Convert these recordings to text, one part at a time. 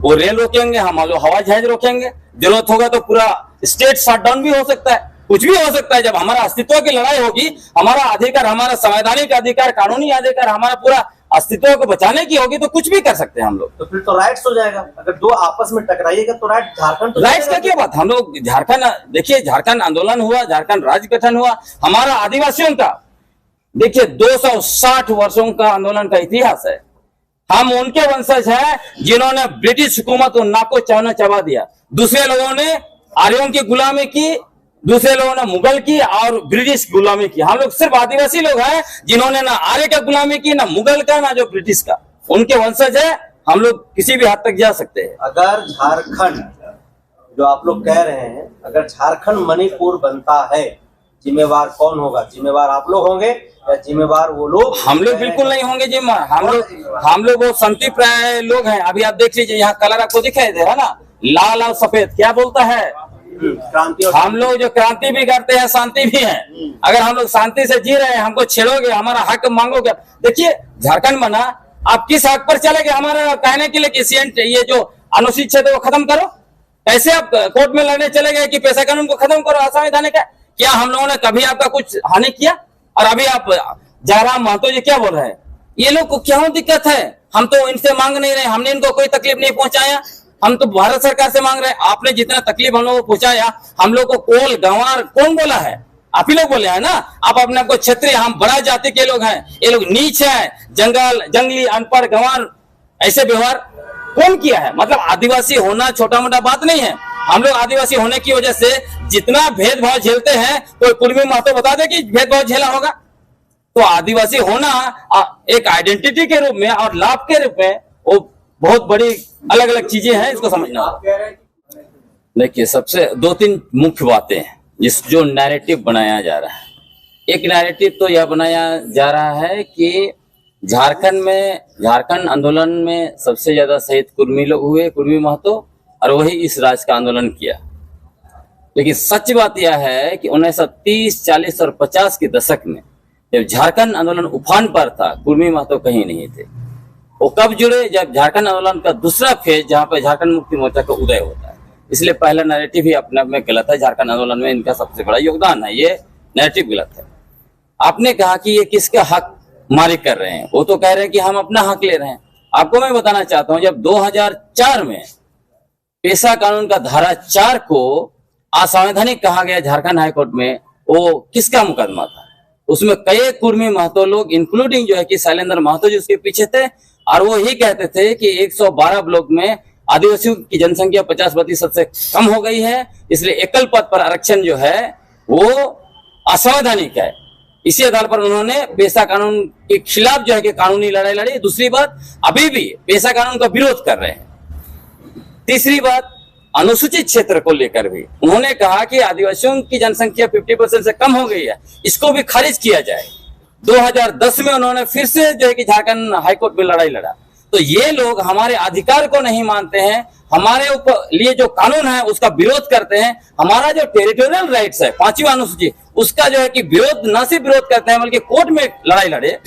वो रेल रोकेंगे, हम लोग हवाई जहाज रोकेंगे, जरूरत होगा तो पूरा स्टेट शटडाउन भी हो सकता है, कुछ भी हो सकता है। जब हमारा अस्तित्व की लड़ाई होगी, हमारा अधिकार, हमारा संवैधानिक अधिकार, कानूनी अधिकार, हमारा पूरा अस्तित्व को बचाने की होगी तो कुछ भी कर सकते हैं हम लोग। तो फिर तो राइट्स हो जाएगा, अगर दो आपस में टकराइएगा तो राइट झारखंड तो राइट्स का क्या बात, हम लोग झारखंड, देखिए झारखंड आंदोलन हुआ, झारखंड राज्य गठन हुआ, हमारा आदिवासियों का देखिए 260 वर्षों का आंदोलन का इतिहास है। हम उनके वंशज हैं जिन्होंने ब्रिटिश हुकूमत को नाको चौना चबा दिया। दूसरे लोगों ने आर्यों की गुलामी की, दूसरे लोगों ने मुगल की और ब्रिटिश गुलामी की। हम लोग सिर्फ आदिवासी लोग हैं जिन्होंने ना आर्य का गुलामी की, ना मुगल का, ना जो ब्रिटिश का। उनके वंशज है, हम लोग किसी भी हद तक जा सकते हैं। अगर झारखंड, जो आप लोग कह रहे हैं, अगर झारखंड मणिपुर बनता है, जिम्मेवार कौन होगा? जिम्मेवार आप लोग होंगे या जिम्मेवार वो लोग? हम लोग बिल्कुल नहीं होंगे जिम्मेवार। हम लोग वो शांति प्राय लोग हैं। अभी आप देख लीजिए, यहाँ कलर आपको दिखाई दे रहा ना, लाल और सफेद, क्या बोलता है क्रांति। हम लोग जो क्रांति भी करते हैं, शांति भी है। अगर हम लोग शांति से जी रहे हैं, हमको छेड़ोगे, हमारा हक मांगोगे। देखिए झारखंड बना, आप किस हक पर चले गए हमारा कहने के लिए कि ये जो अनुसूचित क्षेत्र वो खत्म करो? कैसे आप कोर्ट में लड़ने चले गए कि पेशा कानून को खत्म करो, असंवैधानिक है? क्या हम लोगों ने कभी आपका कुछ हानि किया? और अभी आप जयराम महतो जी क्या बोल रहे हैं? ये लोग को क्यों दिक्कत है? हम तो इनसे मांग नहीं रहे, हमने इनको कोई तकलीफ नहीं पहुंचाया, हम तो भारत सरकार से मांग रहे हैं। आपने जितना तकलीफ हम लोग को पहुंचाया, हम लोग को कोल गंवार कौन बोला है? आप ही लोग बोले हैं ना। आप अपने आपको क्षत्रिय, हम बड़ा जाति के लोग हैं, ये लोग नीच है, जंगली, अनपढ़, गंवार, ऐसे व्यवहार कौन किया है? मतलब आदिवासी होना छोटा मोटा बात नहीं है। हम लोग आदिवासी होने की वजह से जितना भेदभाव झेलते हैं, कोई कुर्मी महतो बता दे कि भेदभाव झेला होगा? तो आदिवासी होना एक आइडेंटिटी के रूप में और लाभ के रूप में वो बहुत बड़ी अलग अलग चीजें हैं, इसको समझना होगा। देखिए सबसे 2-3 मुख्य बातें हैं जो नैरेटिव बनाया जा रहा है। एक नैरेटिव तो यह बनाया जा रहा है कि झारखंड आंदोलन में सबसे ज्यादा शहीद कुर्मी लोग हुए, कुर्मी महतो, और वही इस राज्य का आंदोलन किया। लेकिन सच बात यह है कि 1930, 40 और 50 के दशक में जब झारखंड आंदोलन उफान पर था, कुर्मी महतो कहीं नहीं थे। वो कब जुड़े? जब झारखंड आंदोलन का दूसरा फेज, जहां पर झारखंड मुक्ति मोर्चा का उदय होता है। इसलिए पहला नैरेटिव ही अपने आप में गलत है। झारखंड आंदोलन में इनका सबसे बड़ा योगदान है, ये नैरेटिव गलत है। आपने कहा कि ये किसका हक मारी कर रहे हैं, वो तो कह रहे हैं कि हम अपना हक ले रहे हैं। आपको मैं बताना चाहता हूं, जब 2004 में पेशा कानून का धारा 4 को असंवैधानिक कहा गया झारखंड हाईकोर्ट में, वो किसका मुकदमा था? उसमें कई कुर्मी महतो लोग, इंक्लूडिंग जो है कि शैलेंद्र महतो जी उसके पीछे थे, और वो ही कहते थे कि 112 ब्लॉक में आदिवासियों की जनसंख्या 50% से कम हो गई है, इसलिए एकल पद पर आरक्षण जो है वो असंवैधानिक है। इसी आधार पर उन्होंने पेशा कानून के खिलाफ जो है कि कानूनी लड़ाई लड़ी। दूसरी बात, अभी भी पेशा कानून का विरोध कर रहे हैं। तीसरी बात, अनुसूचित क्षेत्र को लेकर भी उन्होंने कहा कि आदिवासियों की जनसंख्या 50% से कम हो गई है, इसको भी खारिज किया जाए। 2010 में उन्होंने फिर से जो है कि झारखंड हाईकोर्ट में लड़ाई लड़ा। तो ये लोग हमारे अधिकार को नहीं मानते हैं, हमारे ऊपर लिए जो कानून है उसका विरोध करते हैं। हमारा जो टेरिटोरियल राइट्स है 5वीं अनुसूची, उसका जो है कि विरोध, न सिर्फ विरोध करते हैं बल्कि कोर्ट में लड़ाई लड़े।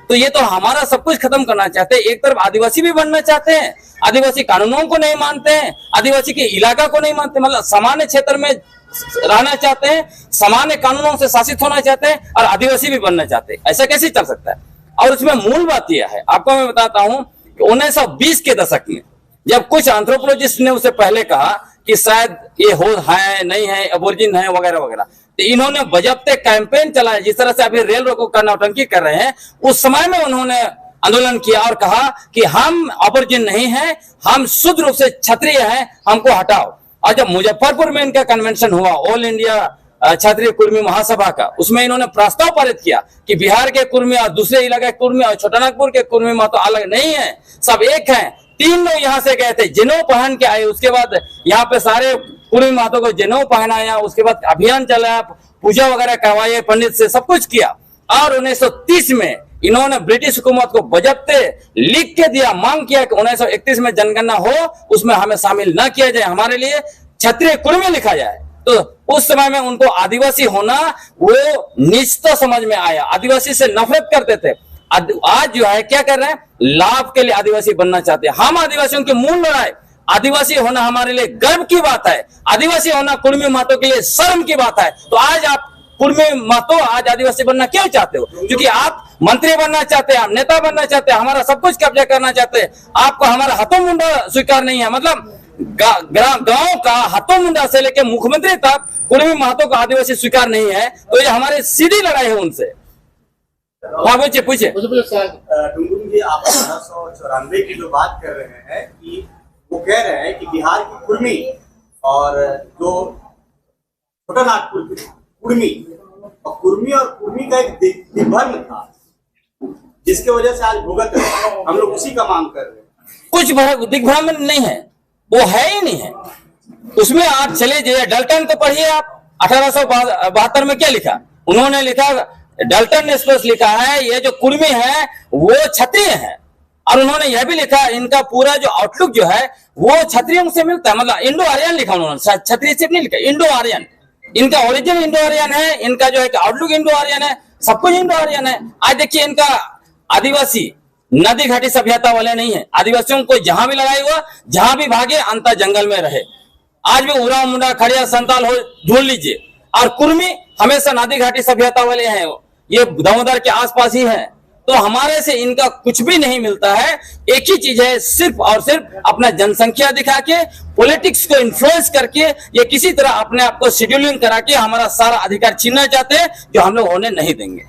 तो ये तो हमारा सब कुछ खत्म करना चाहते हैं। एक तरफ आदिवासी भी बनना चाहते हैं, आदिवासी कानूनों को नहीं मानते हैं, आदिवासी के इलाका को नहीं मानते, मतलब सामान्य क्षेत्र में रहना चाहते हैं, सामान्य कानूनों से शासित होना चाहते हैं, और आदिवासी भी बनना चाहते हैं। ऐसा कैसे चल सकता है? और उसमें मूल बात यह है, आपको मैं बताता हूं कि 1920 के दशक में जब कुछ एंथ्रोपोलॉजिस्ट ने उसे पहले कहा कि शायद ये हो है, नहीं है, एबोरिजिन है, वगैरह वगैरह, तो इन्होंने बजब्ते कैंपेन चलाया। जिस तरह से अभी रेल रोको का नौटंकी कर रहे हैं, उस समय में उन्होंने आंदोलन किया और कहा कि हम एबोरिजिन नहीं हैं, हम शुद्ध रूप से क्षत्रिय हैं, हमको हटाओ। और जब मुजफ्फरपुर में इनका कन्वेंशन हुआ, ऑल इंडिया क्षत्रिय कुर्मी महासभा का, उसमें इन्होंने प्रस्ताव पारित किया कि बिहार के कुर्मी और दूसरे इलाके के कुर्मी और छोटानागपुर के कुर्मी महतो अलग नहीं है, सब एक हैं। 3 लोग यहाँ से गए थे, जनेऊ पहन के आए। उसके बाद यहाँ पे सारे कुर्मी महतो को जनेऊ पहनाया, उसके बाद अभियान चलाया, पूजा वगैरह करवाए पंडित से, सब कुछ किया। और 1930 में इन्होंने ब्रिटिश हुकूमत को बजब्ते लिख के दिया, मांग किया कि 1931 में जनगणना हो, उसमें हमें शामिल न किया जाए, हमारे लिए क्षत्रिय कुर्मी लिखा जाए। तो उस समय में उनको आदिवासी होना वो नीचता समझ में आया, आदिवासी से नफरत करते थे। आज जो है क्या कर रहे हैं, लाभ के लिए आदिवासी बनना चाहते हैं। हम आदिवासियों की मूल लड़ाई आदिवासी होना हमारे लिए गर्व की बात है, आदिवासी होना कुर्मी महतो के लिए शर्म की बात है। तो आज आप कुर्मी महतो आज आदिवासी बनना क्यों चाहते हो? क्योंकि आप मंत्री बनना चाहते हैं, आप नेता बनना चाहते हैं, हमारा सब कुछ कब्जा करना चाहते हैं। आपको हमारा हाथों मुंडा स्वीकार नहीं है, मतलब गांव का हाथों मुंडा से लेकर मुख्यमंत्री तक कुर्मी महतो को आदिवासी स्वीकार नहीं है। तो ये हमारी सीधी लड़ाई है उनसे। हाँ पूछे। डुंगुन जी, आप 1894 की जो बात कर रहे हैं कि वो कह रहे हैं कि बिहार की कुर्मी और जो छोटा नागपुर की कुर्मी और कुर्मी का एक दिग्भ्रम था, जिसके वजह से आज भुगत हम लोग उसी का मांग कर रहे हैं। कुछ दिग्भ्रम नहीं है, वो है ही नहीं है उसमें। आप चले जाइए डल्टन को पढ़िए आप, 1872 में क्या लिखा उन्होंने, लिखा डल्टन ने स्पष्ट लिखा है ये जो कुर्मी है वो क्षत्रिय है। और उन्होंने यह भी लिखा इनका पूरा जो आउटलुक जो है वो क्षत्रियों से मिलता है, मतलब इंडो आर्यन लिखा उन्होंने, क्षत्रिय से नहीं लिखा, इंडो आर्यन। इनका ओरिजिन इंडो आर्यन है, इनका जो है आउटलुक इंडो आर्यन है, सब कुछ इंडो आर्यन है। आज देखिए इनका आदिवासी नदी घाटी सभ्यता वाले नहीं है। आदिवासियों को जहां भी लड़ाई हुआ, जहां भी भागे, अंत जंगल में रहे। आज भी उराव मुंडा खड़िया संताल हो ढूंढ लीजिए। और कुर्मी हमेशा नदी घाटी सभ्यता वाले हैं, ये दामोदर के आसपास ही है। तो हमारे से इनका कुछ भी नहीं मिलता है। एक ही चीज है, सिर्फ और सिर्फ अपना जनसंख्या दिखा के, पॉलिटिक्स को इन्फ्लुएंस करके, ये किसी तरह अपने आप को शेड्यूलिंग करा के हमारा सारा अधिकार छीनना चाहते हैं, जो हम लोग होने नहीं देंगे।